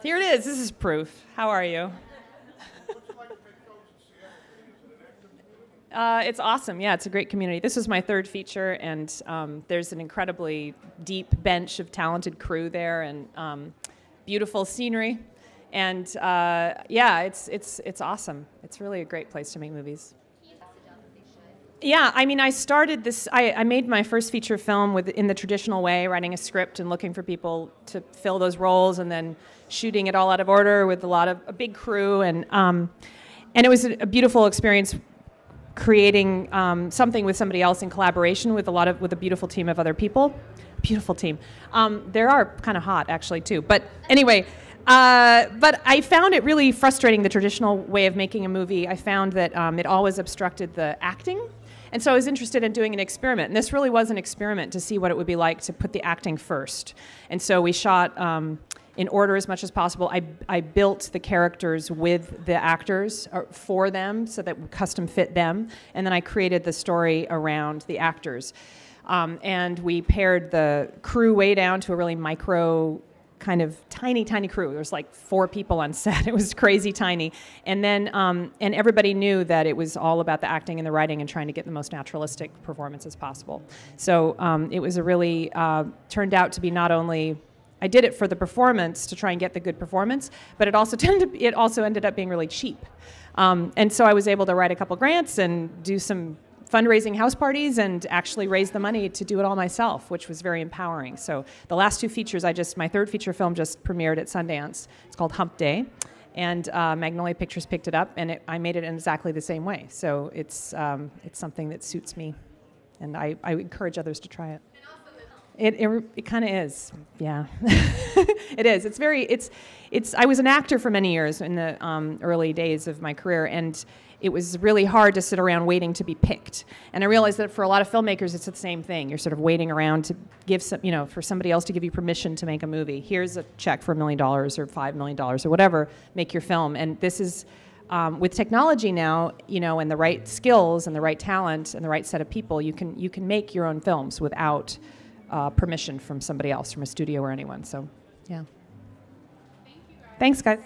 Here it is. This is proof. How are you? It's awesome. Yeah, it's a great community. This is my third feature, and there's an incredibly deep bench of talented crew there, and beautiful scenery. And yeah, it's awesome. It's really a great place to make movies. Yeah, I mean, I started this, I made my first feature film in the traditional way, writing a script and looking for people to fill those roles, and then shooting it all out of order with a big crew, and it was a beautiful experience creating something with somebody else in collaboration with a beautiful team of other people. Beautiful team. They are kind of hot, actually, too. But anyway, but I found it really frustrating, the traditional way of making a movie. I found that it always obstructed the acting. And so I was interested in doing an experiment. And this really was an experiment to see what it would be like to put the acting first. And so we shot in order as much as possible. I built the characters with the actors for them so that we custom fit them. And then I created the story around the actors. And we pared the crew way down to a really micro, kind of tiny crew. There was like 4 people on set. It was crazy tiny. And then, and everybody knew that it was all about the acting and the writing and trying to get the most naturalistic performance as possible. So it was a really, turned out to be not only, I did it for the performance to try and get the good performance, but it also ended up being really cheap. And so I was able to write a couple grants and do some fundraising house parties and actually raise the money to do it all myself, which was very empowering. So the last 2 features, my third feature film just premiered at Sundance. It's called Hump Day, and Magnolia Pictures picked it up, and I made it in exactly the same way. So it's something that suits me, and I encourage others to try it. It kind of is, yeah. It is. I was an actor for many years in the early days of my career, and it was really hard to sit around waiting to be picked. And I realized that for a lot of filmmakers, it's the same thing. You're sort of waiting around to give for somebody else to give you permission to make a movie. Here's a check for $1 million or $5 million or whatever, make your film. And this is, with technology now, and the right skills and the right talent and the right set of people, you can make your own films without permission from somebody else, from a studio or anyone. So, yeah. Thank you, guys. Thanks, guys.